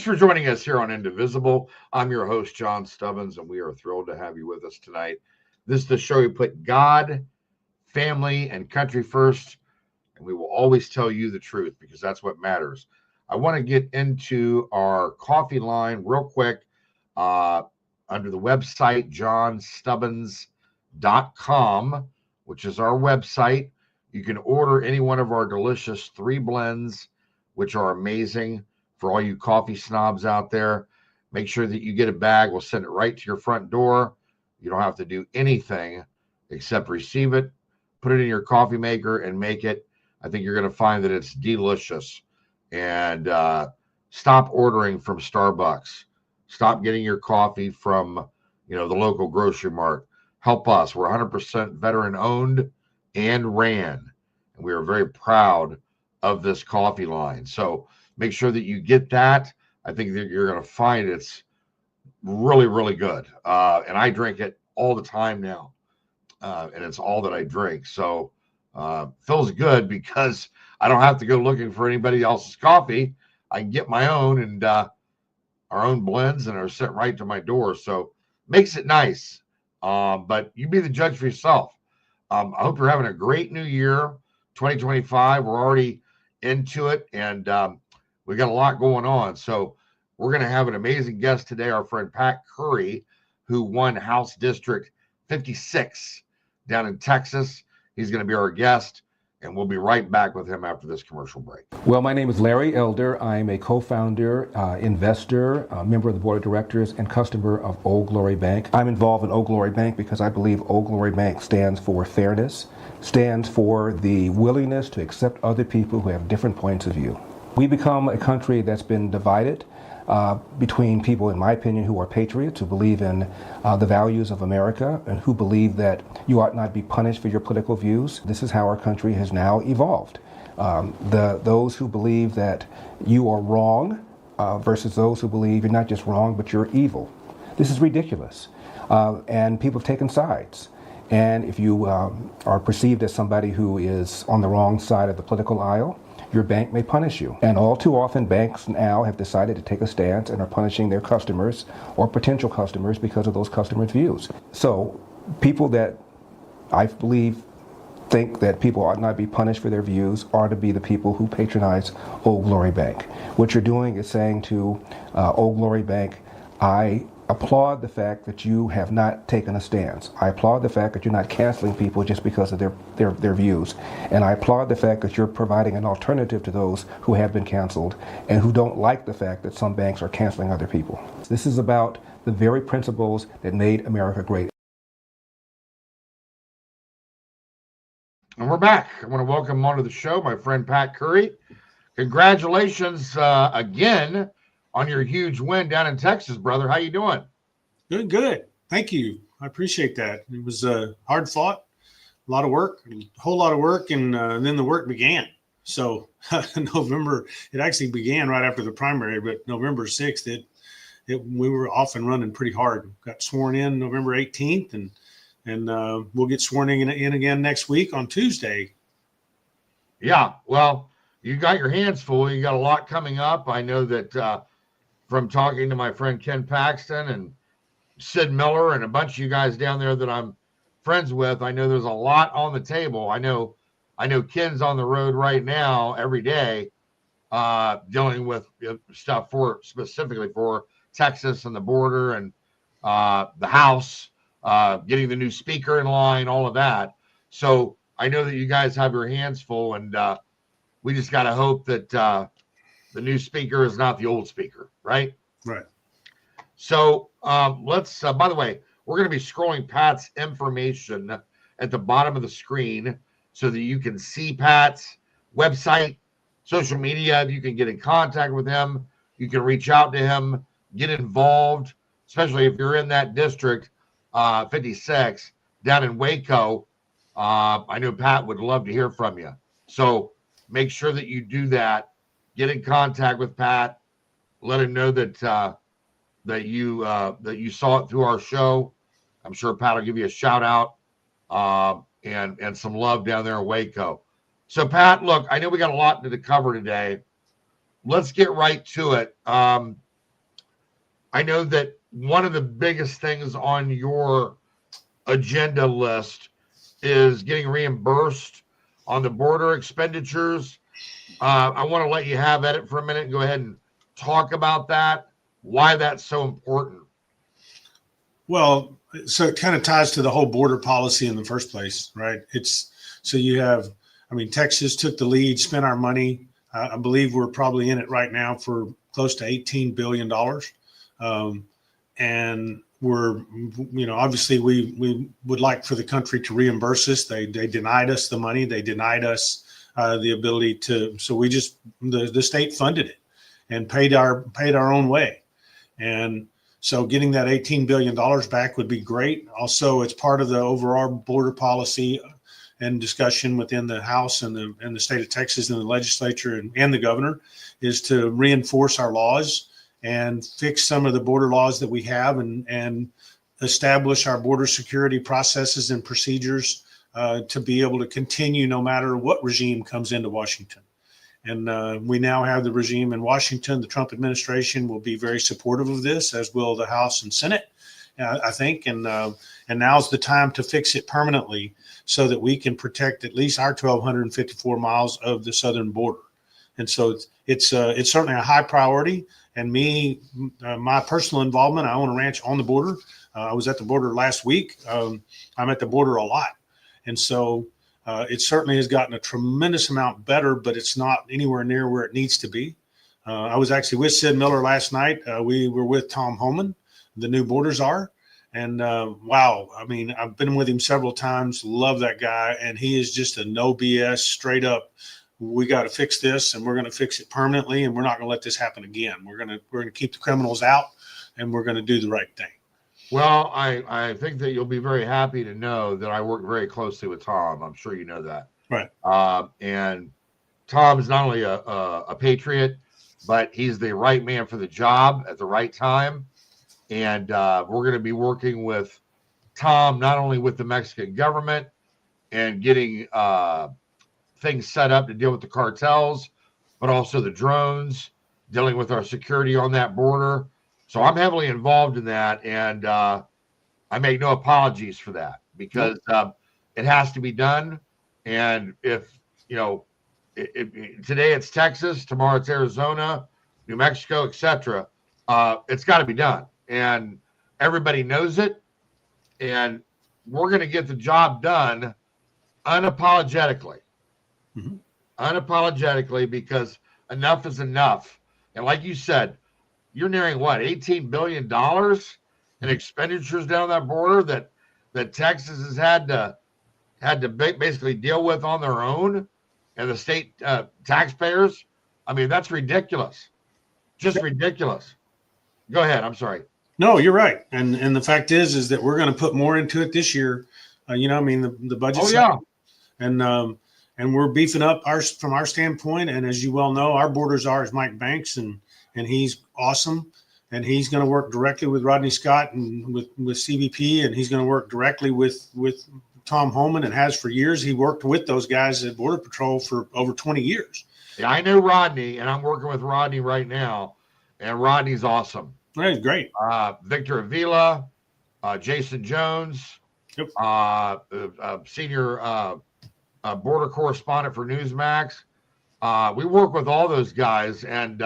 Thanks for joining us here on Indivisible. I'm your host, John Stubbins, and we are thrilled to have you with us tonight. This is the show we put God, family, and country first, and we will always tell you the truth because that's what matters. I want to get into our coffee line real quick under the website, johnstubbins.com, which is our website. You can order any one of our delicious 3 blends, which are amazing for all you coffee snobs out there. Make sure that you get a bag. We'll send it right to your front door. You don't have to do anything except receive it, put it in your coffee maker, and make it. I think you're going to find that it's delicious. And stop ordering from Starbucks. Stop getting your coffee from, the local grocery mart. Help us. We're 100% veteran owned and ran. And we are very proud of this coffee line. So make sure that you get that. I think that you're going to find it's really, really good. And I drink it all the time now. And it's all that I drink. So feels good because I don't have to go looking for anybody else's coffee. I can get my own and our own blends, and are sent right to my door. So makes it nice. But you be the judge for yourself. I hope you're having a great new year, 2025. We're already into it, and we got a lot going on. So we're going to have an amazing guest today, our friend Pat Curry, who won House District 56 down in Texas. He's going to be our guest, and we'll be right back with him after this commercial break. Well, my name is Larry Elder. I'm a co-founder, investor, member of the board of directors, and customer of Old Glory Bank. I'm involved in Old Glory Bank because I believe Old Glory Bank stands for fairness, stands for the willingness to accept other people who have different points of view. We become a country that's been divided between people, in my opinion, who are patriots, who believe in the values of America, and who believe that you ought not be punished for your political views. This is how our country has now evolved. Those who believe that you are wrong versus those who believe you're not just wrong, but you're evil. This is ridiculous. And people have taken sides. And if you are perceived as somebody who is on the wrong side of the political aisle, your bank may punish you. And all too often, banks now have decided to take a stance and are punishing their customers or potential customers because of those customers' views. So people that I believe think that people ought not be punished for their views are to be the people who patronize Old Glory Bank. What you're doing is saying to Old Glory Bank, I applaud the fact that you have not taken a stance. I applaud the fact that you're not canceling people just because of their views. And I applaud the fact that you're providing an alternative to those who have been canceled and who don't like the fact that some banks are canceling other people. This is about the very principles that made America great. And we're back. I want to welcome onto the show my friend Pat Curry. Congratulations again on your huge win down in Texas, brother. How you doing? Good. Thank you. I appreciate that. It was hard fought, a lot of work, a whole lot of work, and then the work began. So November, it actually began right after the primary, but November 6th, we were off and running pretty hard. Got sworn in November 18th, and we'll get sworn in again next week on Tuesday. Yeah, well, you got your hands full. You got a lot coming up. I know that from talking to my friend Ken Paxton and Sid Miller and a bunch of you guys down there that I'm friends with, I know there's a lot on the table. I know Ken's on the road right now every day dealing with stuff specifically for Texas and the border and the House, getting the new speaker in line, all of that. So I know that you guys have your hands full, and we just got to hope that the new speaker is not the old speaker, right? Right. So let's, by the way, we're going to be scrolling Pat's information at the bottom of the screen so that you can see Pat's website, social media. You can get in contact with him. You can reach out to him, get involved, especially if you're in that district, 56, down in Waco. I know Pat would love to hear from you. So make sure that you do that. Get in contact with Pat. Let him know that you saw it through our show. I'm sure Pat will give you a shout out and some love down there in Waco. So Pat, look, I know we got a lot to cover today. Let's get right to it. I know that one of the biggest things on your agenda list is getting reimbursed on the border expenditures. I want to let you have at it for a minute and go ahead and talk about that, why that's so important. Well, so it kind of ties to the whole border policy in the first place, right? So you have, I mean, Texas took the lead, spent our money. I believe we're probably in it right now for close to $18 billion. And we're, obviously we would like for the country to reimburse us. They denied us the money. They denied us the ability to, so we just, the state funded it and paid our own way. And so getting that $18 billion back would be great. Also, it's part of the overall border policy and discussion within the House and the state of Texas and the legislature and the governor is to reinforce our laws and fix some of the border laws that we have and establish our border security processes and procedures to be able to continue no matter what regime comes into Washington. And we now have the regime in Washington. The Trump administration will be very supportive of this, as will the House and Senate, I think. And now's the time to fix it permanently so that we can protect at least our 1,254 miles of the southern border. And so it's certainly a high priority. And my personal involvement, I own a ranch on the border. I was at the border last week. I'm at the border a lot. And so it certainly has gotten a tremendous amount better, but it's not anywhere near where it needs to be. I was actually with Sid Miller last night. We were with Tom Homan, the new border czar. And wow, I mean, I've been with him several times. Love that guy. And he is just a no BS, straight up. We got to fix this, and we're going to fix it permanently, and we're not going to let this happen again. We're going to keep the criminals out, and we're going to do the right thing. Well, I think that you'll be very happy to know that I work very closely with Tom. I'm sure you know that. Right. And Tom is not only a patriot, but he's the right man for the job at the right time. And we're going to be working with Tom, not only with the Mexican government and getting things set up to deal with the cartels, but also the drones, dealing with our security on that border. So I'm heavily involved in that, and I make no apologies for that because it has to be done. And if, today it's Texas, tomorrow it's Arizona, New Mexico, etc., it's got to be done. And everybody knows it, and we're going to get the job done unapologetically. Mm-hmm. Unapologetically, because enough is enough. And like you said, you're nearing what, $18 billion in expenditures down that border that Texas has had to basically deal with on their own, and the state taxpayers. I mean, that's ridiculous. Just ridiculous. Go ahead. I'm sorry. No, you're right. And the fact is that we're going to put more into it this year. The budget. Oh, yeah. And we're beefing up from our standpoint. And as you well know, our border czar is Mike Banks, and he's awesome. And he's going to work directly with Rodney Scott and with CBP, and he's going to work directly with Tom Homan, and has for years. He worked with those guys at Border Patrol for over 20 years. Yeah, I know Rodney, and I'm working with Rodney right now, and Rodney's awesome. That's great. Victor Avila, Jason Jones, yep. Senior border correspondent for Newsmax. We work with all those guys, and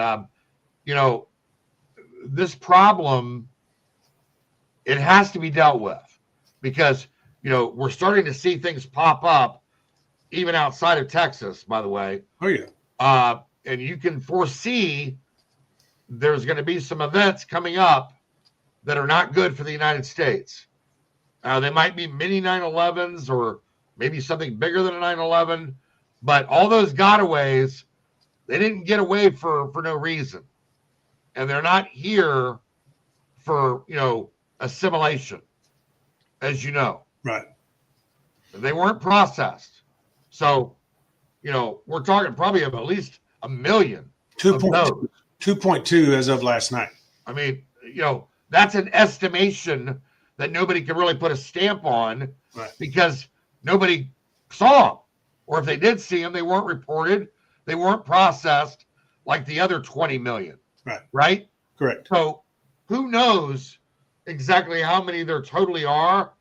this problem, it has to be dealt with, because we're starting to see things pop up even outside of Texas, by the way. Oh yeah. And you can foresee there's going to be some events coming up that are not good for the United States. They might be mini 9/11s or maybe something bigger than a 9/11, but all those gotaways, they didn't get away for no reason. And they're not here for, assimilation, as you know. Right. They weren't processed. So, we're talking probably of at least a million. 2.2 as of last night. I mean, that's an estimation that nobody can really put a stamp on, right, because nobody saw them. Or if they did see them, they weren't reported. They weren't processed like the other 20 million. Right. Right? Correct. So who knows exactly how many there totally are,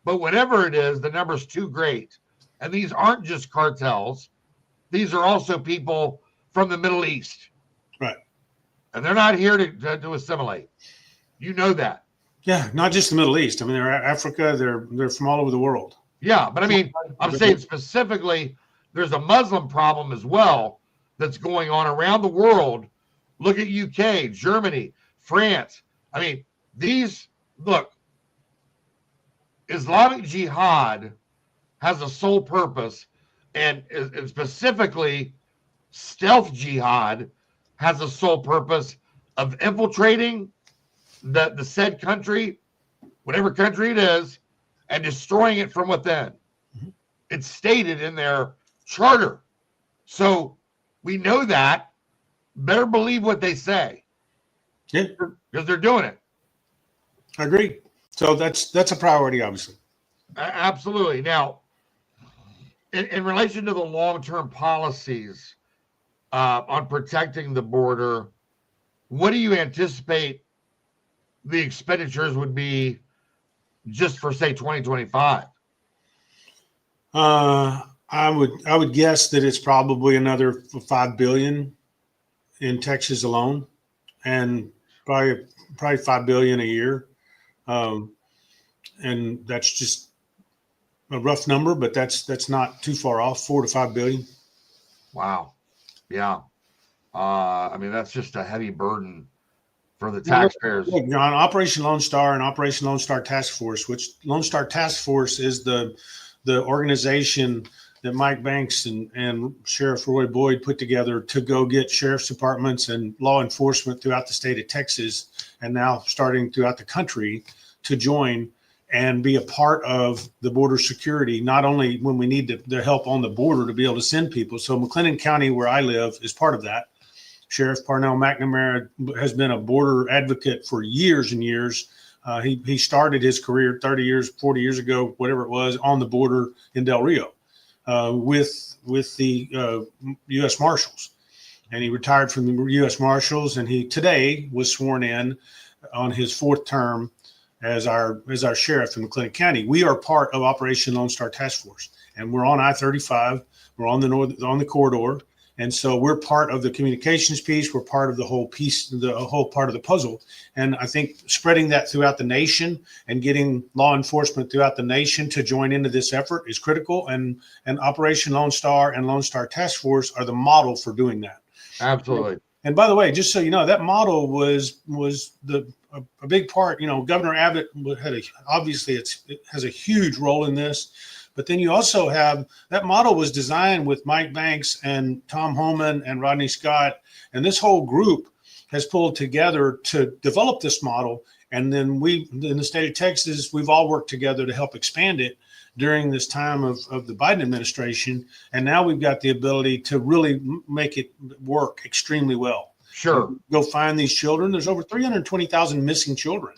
but whatever it is, the number's too great. And these aren't just cartels. These are also people from the Middle East. Right. And they're not here to assimilate. You know that. Yeah, not just the Middle East. I mean, they're Africa. They're from all over the world. Yeah, but I mean, I'm saying specifically, there's a Muslim problem as well that's going on around the world. Look at UK, Germany, France. I mean, Islamic Jihad has a sole purpose, and specifically stealth jihad has a sole purpose of infiltrating the said country, whatever country it is, and destroying it from within. Mm-hmm. It's stated in their charter. So we know that. Better believe what they say. Yeah. Because they're doing it. I agree. So that's a priority, obviously. Absolutely. Now, in relation to the long-term policies on protecting the border, what do you anticipate the expenditures would be just for, say, 2025? I would guess that it's probably another $5 billion in Texas alone, and probably $5 billion a year. And that's just a rough number, but that's not too far off. $4 to $5 billion. Wow. Yeah. I mean, that's just a heavy burden for the taxpayers. Look, John, Operation Lone Star and Operation Lone Star Task Force, which Lone Star Task Force is the organization that Mike Banks and Sheriff Roy Boyd put together to go get sheriff's departments and law enforcement throughout the state of Texas, and now starting throughout the country, to join and be a part of the border security, not only when we need their help on the border to be able to send people. So McLennan County, where I live, is part of that. Sheriff Parnell McNamara has been a border advocate for years and years. He started his career 30 years, 40 years ago, whatever it was, on the border in Del Rio with the U.S. Marshals. And he retired from the U.S. Marshals, and he today was sworn in on his fourth term as our sheriff in McLennan County. We are part of Operation Lone Star Task Force, and we're on I-35. We're on the corridor. And so we're part of the communications piece. We're part of the whole piece, the whole part of the puzzle. And I think spreading that throughout the nation and getting law enforcement throughout the nation to join into this effort is critical. And Operation Lone Star and Lone Star Task Force are the model for doing that. Absolutely. And by the way, just so you know, that model was a big part. You know, Governor Abbott obviously it has a huge role in this. But then you also have that model was designed with Mike Banks and Tom Holman and Rodney Scott. And this whole group has pulled together to develop this model. And then we, in the state of Texas, we've all worked together to help expand it during this time of the Biden administration. And now we've got the ability to really make it work extremely well. Sure. Go find these children. There's over 320,000 missing children.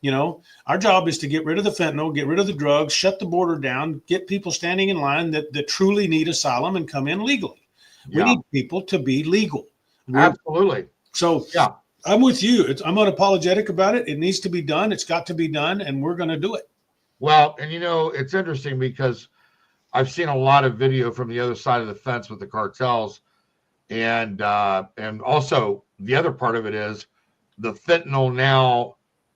You know, our job is to get rid of the fentanyl, get rid of the drugs, shut the border down, get people standing in line that truly need asylum and come in legally. Yeah. We need people to be legal. Absolutely. So yeah, I'm with you. I'm unapologetic about it. It needs to be done. It's got to be done, and we're going to do it. Well, and you know, it's interesting because I've seen a lot of video from the other side of the fence with the cartels, and also the other part of it is the fentanyl now.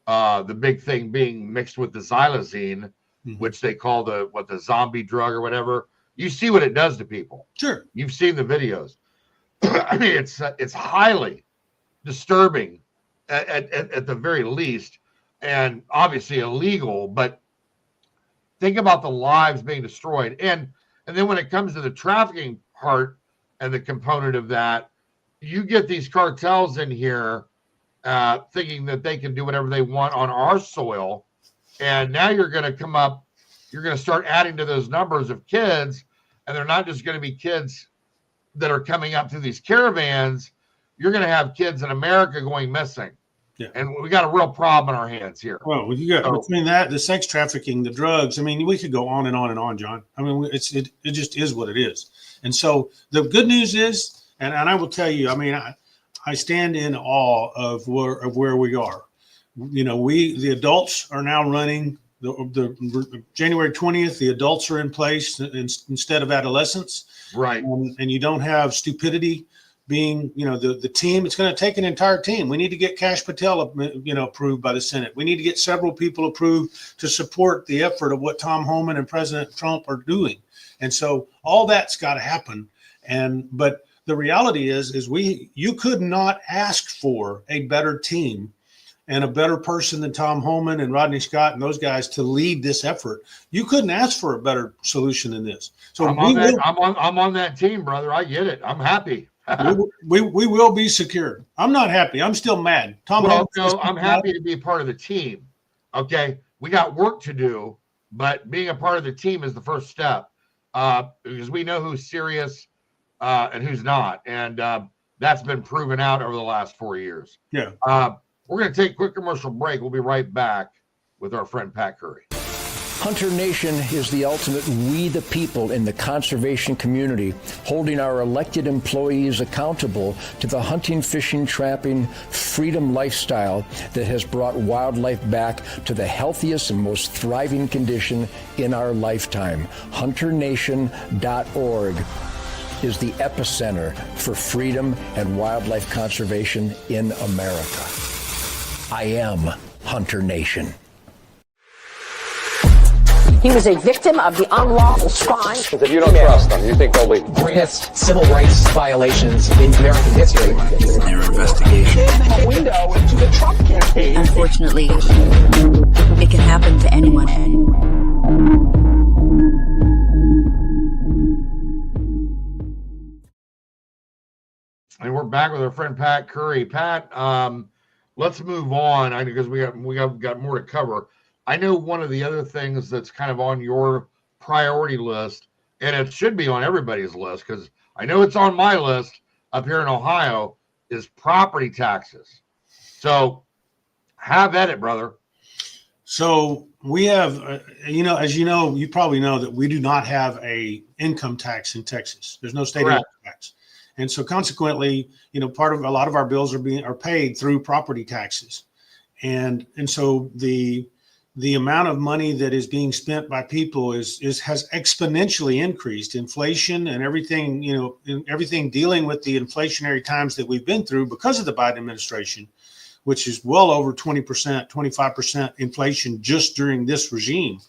The big thing being mixed with the xylazine, mm-hmm. which they call the zombie drug or whatever. You see what it does to people. Sure. You've seen the videos. I mean, it's highly disturbing at the very least, and obviously illegal, but think about the lives being destroyed. And then when it comes to the trafficking part and the component of that, you get these cartels in here thinking that they can do whatever they want on our soil. And now you're going to start adding to those numbers of kids. And they're not just going to be kids that are coming up through these caravans. You're going to have kids in America going missing. Yeah. And we got a real problem in our hands here. Well, you got between that, the sex trafficking, the drugs. I mean, we could go on and on and on, John. I mean, it just is what it is. And so the good news is, and I will tell you, I mean, I stand in awe of where we are. The adults are now running the January 20th. The adults are in place instead of adolescents. Right. And you don't have stupidity being, the team. It's going to take an entire team. We need to get Kash Patel, approved by the Senate. We need to get several people approved to support the effort of what Tom Homan and President Trump are doing. And so all that's got to happen. But the reality is you could not ask for a better team and a better person than Tom Homan and Rodney Scott and those guys to lead this effort. You couldn't ask for a better solution than this. So I'm on that team, brother. I get it. I'm happy. we will be secured. I'm not happy. I'm still mad. I'm happy to be a part of the team. Okay. We got work to do, but being a part of the team is the first step, because we know who's serious and who's not. And that's been proven out over the last 4 years. Yeah. We're going to take a quick commercial break. We'll be right back with our friend Pat Curry. Hunter Nation is the ultimate we the people in the conservation community, holding our elected employees accountable to the hunting, fishing, trapping, freedom lifestyle that has brought wildlife back to the healthiest and most thriving condition in our lifetime. HunterNation.org is the epicenter for freedom and wildlife conservation in America. I am Hunter Nation. He was a victim of the unlawful spying. If you don't trust them, you think they'll leave? Greatest civil rights violations in American history. Their investigation. A window into the Trump campaign. Unfortunately, it can happen to anyone. And we're back with our friend Pat Curry. Pat, let's move on because we got more to cover. I know one of the other things that's kind of on your priority list, and it should be on everybody's list because I know it's on my list up here in Ohio, is property taxes. So have at it, brother. So we have, as you probably know that we do not have a income tax in Texas. There's no state income tax. And so consequently, part of a lot of our bills are paid through property taxes. And so the amount of money that is being spent by people has exponentially increased. Inflation and everything, everything dealing with the inflationary times that we've been through because of the Biden administration, which is well over 20%, 25% inflation just during this regime.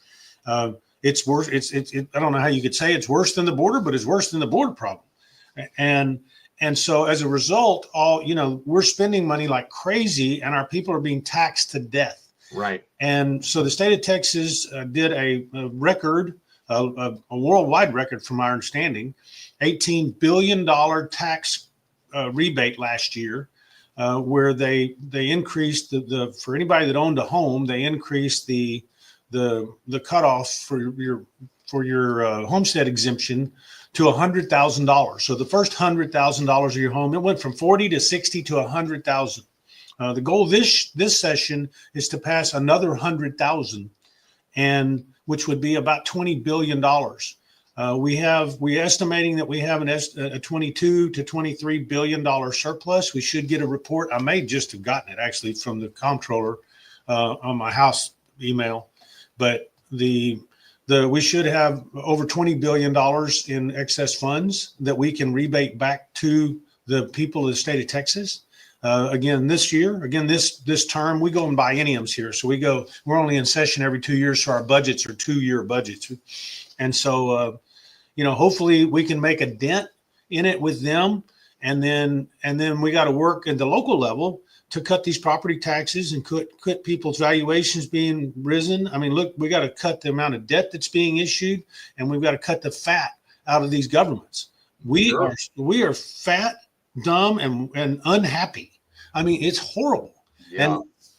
It's worse. I don't know how you could say it's worse than the border, but it's worse than the border problem. And so as a result, we're spending money like crazy and our people are being taxed to death. Right. And so the state of Texas did a record, a worldwide record from our understanding, $18 billion tax rebate last year, where they increased the for anybody that owned a home, they increased the cutoff for your homestead exemption to $100,000. So the first $100,000 of your home, it went from 40 to 60 to 100,000. The goal this session is to pass another 100,000, and which would be about $20 billion. We're estimating that we have a 22 to $23 billion surplus. We should get a report. I may just have gotten it actually from the comptroller on my house email, but we should have over $20 billion in excess funds that we can rebate back to the people of the state of Texas. Again, this term, we go in bienniums here. So we're only in session every 2 years. So our budgets are 2-year budgets. And so, hopefully we can make a dent in it with them. And then we got to work at the local level to cut these property taxes and cut people's valuations being risen. I mean, look, we got to cut the amount of debt that's being issued, and we've got to cut the fat out of these governments. We are fat, dumb, and unhappy. I mean, it's horrible. Yeah.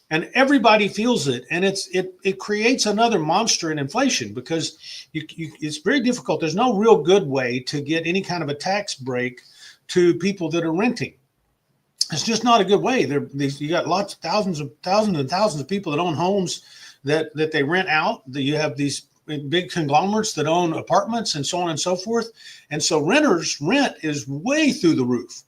And everybody feels it. And it creates another monster in inflation because it's very difficult. There's no real good way to get any kind of a tax break to people that are renting. It's just not a good way. You got thousands and thousands of people that own homes that they rent out. You have these big conglomerates that own apartments and so on and so forth. And so rent is way through the roof.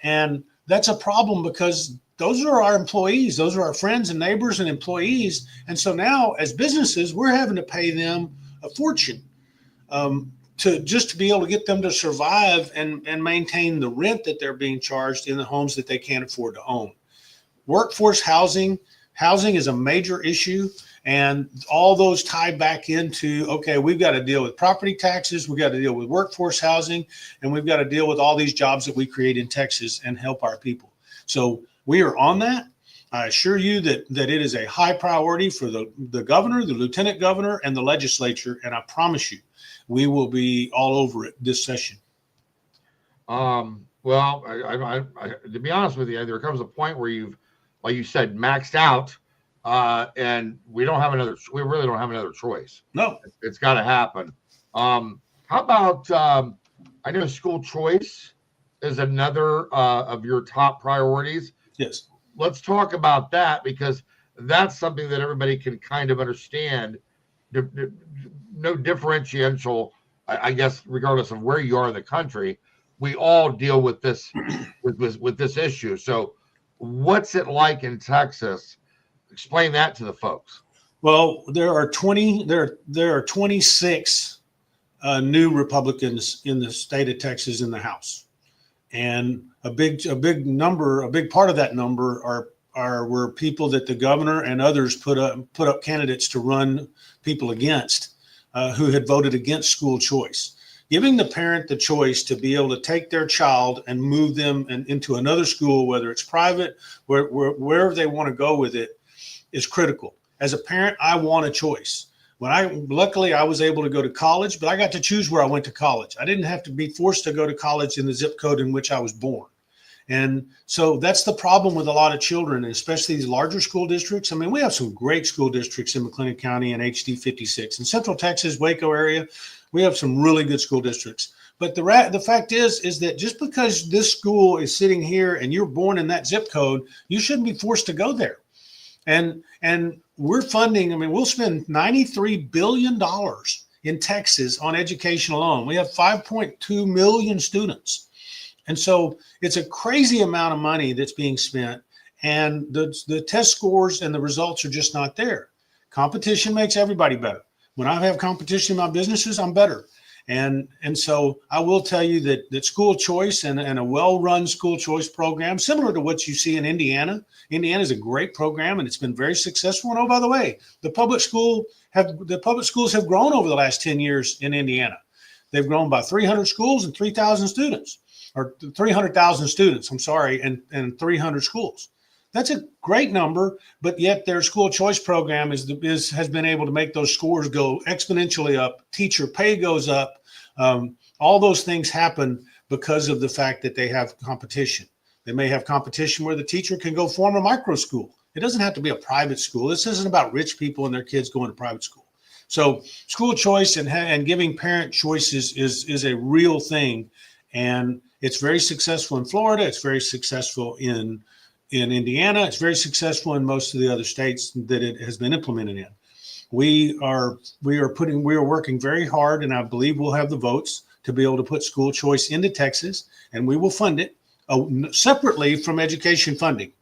And that's a problem because those are our employees. Those are our friends and neighbors and employees. And so now as businesses, we're having to pay them a fortune to be able to get them to survive and maintain the rent that they're being charged in the homes that they can't afford to own. Workforce housing is a major issue. And all those tie back into, okay, we've got to deal with property taxes, we've got to deal with workforce housing, and we've got to deal with all these jobs that we create in Texas and help our people. So we are on that. I assure you that it is a high priority for the governor, the lieutenant governor, and the legislature. And I promise you, we will be all over it this session. Well, I, to be honest with you, there comes a point where you've, like you said, maxed out. And we really don't have another choice. No, it's got to happen. How about, I know school choice is another of your top priorities. Yes. Let's talk about that, because that's something that everybody can kind of understand. No differential, I guess, regardless of where you are in the country, we all deal with this, with this issue. So what's it like in Texas? Explain that to the folks. Well, there are 26 new Republicans in the state of Texas in the House, and a big part of that number were people that the governor and others put up candidates to run people against, who had voted against school choice. Giving the parent the choice to be able to take their child and move them into another school, whether it's private, wherever they want to go with it, is critical. As a parent, I want a choice. Luckily I was able to go to college, but I got to choose where I went to college. I didn't have to be forced to go to college in the zip code in which I was born. And so that's the problem with a lot of children, especially these larger school districts. I mean, we have some great school districts in McLennan County and HD 56. In Central Texas, Waco area, we have some really good school districts. But the fact is that just because this school is sitting here and you're born in that zip code, you shouldn't be forced to go there. And we're funding, I mean, we'll spend $93 billion in Texas on education alone. We have 5.2 million students. And so it's a crazy amount of money that's being spent, and the test scores and the results are just not there. Competition makes everybody better. When I have competition in my businesses, I'm better. And so I will tell you that school choice and a well-run school choice program, similar to what you see in Indiana. Indiana is a great program, and it's been very successful. And oh, by the way, the public schools have grown over the last 10 years in Indiana. They've grown by 300 schools and 3,000 students, or 300,000 students, I'm sorry, and 300 schools. That's a great number, but yet their school choice program has been able to make those scores go exponentially up. Teacher pay goes up. All those things happen because of the fact that they have competition. They may have competition where the teacher can go form a micro school. It doesn't have to be a private school. This isn't about rich people and their kids going to private school. So school choice and giving parent choices is a real thing. And it's very successful in Florida. It's very successful in Indiana. It's very successful in most of the other states that it has been implemented in. We are working very hard, and I believe we'll have the votes to be able to put school choice into Texas, and we will fund it separately from education funding.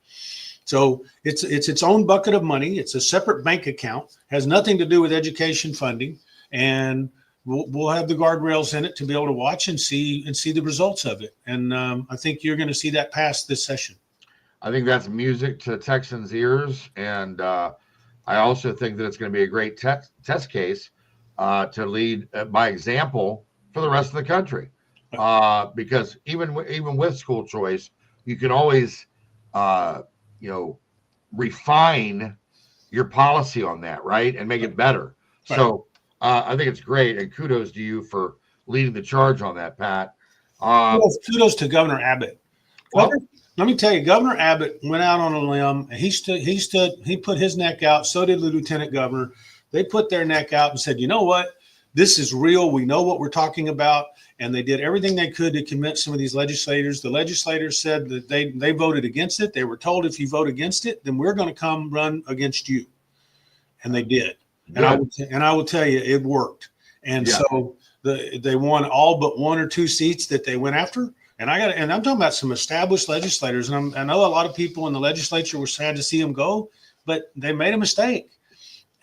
So it's its own bucket of money. It's a separate bank account, has nothing to do with education funding, and we'll have the guardrails in it to be able to watch and see the results of it. And I think you're going to see that pass this session. I think that's music to Texans' ears, and I also think that it's going to be a great test case to lead by example for the rest of the country. Because even with school choice, you can always refine your policy on that, right, and make it better. Right. So I think it's great, and kudos to you for leading the charge on that, Pat. Kudos to Governor Abbott. Let me tell you, Governor Abbott went out on a limb. And he put his neck out. So did the lieutenant governor. They put their neck out and said, you know what? This is real. We know what we're talking about. And they did everything they could to convince some of these legislators. The legislators said that they voted against it. They were told, if you vote against it, then we're going to come run against you. And they did. And I will tell you, it worked. And so they won all but one or two seats that they went after. And I'm talking about some established legislators, and I know a lot of people in the legislature were sad to see them go, but they made a mistake.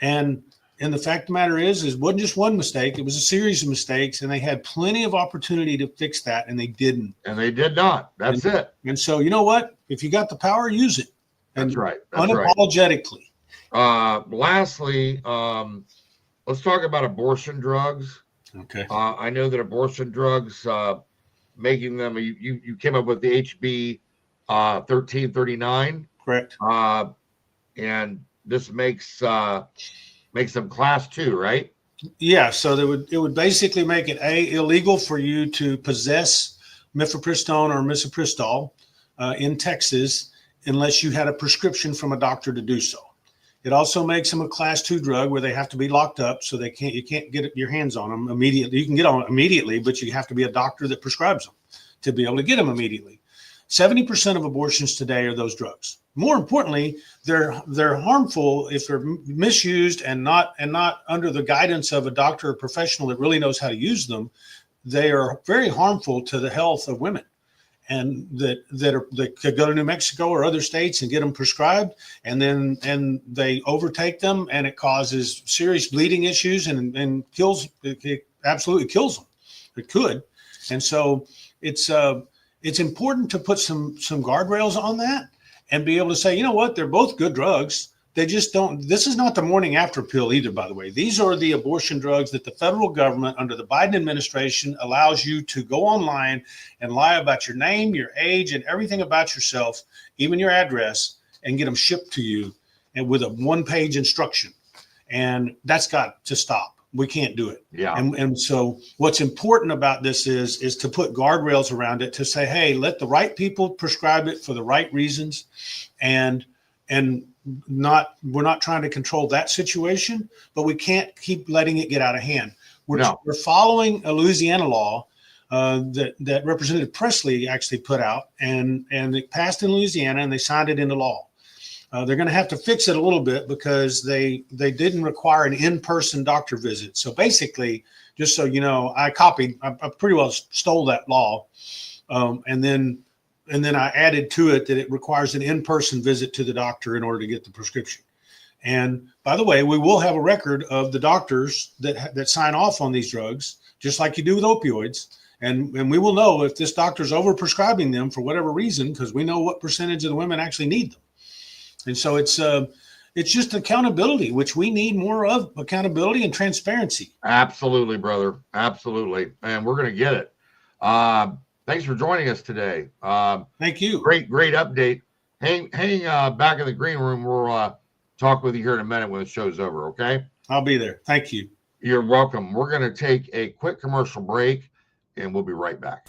And the fact of the matter is it wasn't just one mistake; it was a series of mistakes, and they had plenty of opportunity to fix that, and they didn't. And they did not. That's it. And so, you know what? If you got the power, use it. And That's right. That's unapologetically. Right. Lastly, let's talk about abortion drugs. Okay. I know that abortion drugs, making them, you came up with the HB 1339. Correct. And this makes them class 2, right? Yeah. So it would basically make it illegal for you to possess mifepristone or misoprostol in Texas unless you had a prescription from a doctor to do so. It also makes them a class 2 drug where they have to be locked up, so you can't get your hands on them immediately. You can get on them immediately, but you have to be a doctor that prescribes them to be able to get them immediately. 70% of abortions today are those drugs. More importantly, they're harmful if they're misused and not under the guidance of a doctor or professional that really knows how to use them. They are very harmful to the health of women, and that could go to New Mexico or other states and get them prescribed, and they overtake them, and it causes serious bleeding issues and kills. It absolutely kills them. It could, and so it's important to put some guardrails on that and be able to say, you know what, they're both good drugs. They just don't. This is not the morning after pill either, by the way. These are the abortion drugs that the federal government under the Biden administration allows you to go online and lie about your name, your age, and everything about yourself, even your address, and get them shipped to you and with a one-page instruction. And that's got to stop. We can't do it. Yeah. And so what's important about this is to put guardrails around it, to say, hey, let the right people prescribe it for the right reasons, and we're not trying to control that situation, but we can't keep letting it get out of hand. We're following a Louisiana law that Representative Presley actually put out, and it passed in Louisiana, and they signed it into law. They're going to have to fix it a little bit because they didn't require an in-person doctor visit. So basically, just so you know, I pretty well stole that law, and then I added to it that it requires an in-person visit to the doctor in order to get the prescription. And by the way, we will have a record of the doctors that sign off on these drugs, just like you do with opioids. And we will know if this doctor's overprescribing them for whatever reason, because we know what percentage of the women actually need them. And so it's just accountability, which we need more of, accountability and transparency. Absolutely, brother. Absolutely. And we're going to get it. Thanks for joining us today. Thank you. Great update. Hang back in the green room. We'll talk with you here in a minute when the show's over, okay? I'll be there. Thank you. You're welcome. We're going to take a quick commercial break, and we'll be right back.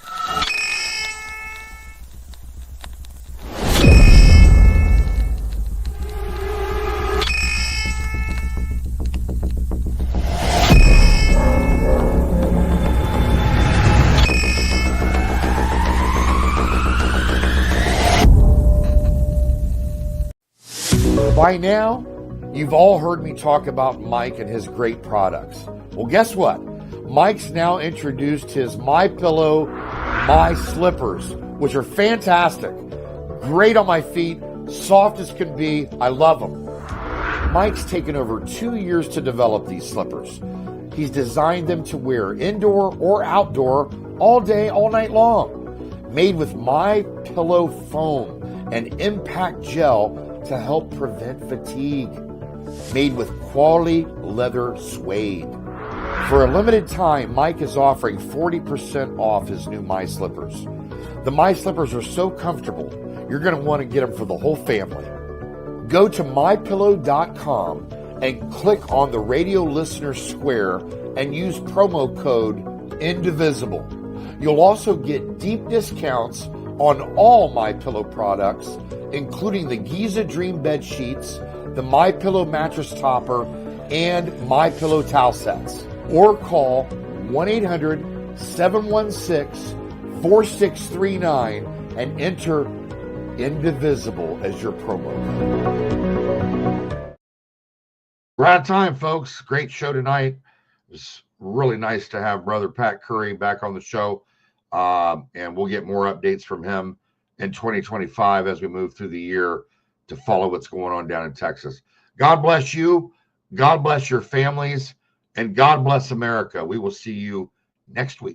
By now, you've all heard me talk about Mike and his great products. Well, guess what? Mike's now introduced his MyPillow My Slippers, which are fantastic. Great on my feet, soft as can be. I love them. Mike's taken over 2 years to develop these slippers. He's designed them to wear indoor or outdoor all day, all night long. Made with MyPillow foam and impact gel to help prevent fatigue. Made with quality leather suede. For a limited time, Mike is offering 40% off his new My Slippers. The My Slippers are so comfortable, you're going to want to get them for the whole family. Go to mypillow.com and click on the radio listener square and use promo code Indivisible. You'll also get deep discounts on all MyPillow products, including the Giza Dream bed sheets, the MyPillow mattress topper, and MyPillow towel sets. Or call 1-800-716-4639 and enter Indivisible as your promo code. We're out of time, folks. Great show tonight. It was really nice to have Brother Pat Curry back on the show. And we'll get more updates from him in 2025 as we move through the year to follow what's going on down in Texas. God bless you. God bless your families. And God bless America. We will see you next week.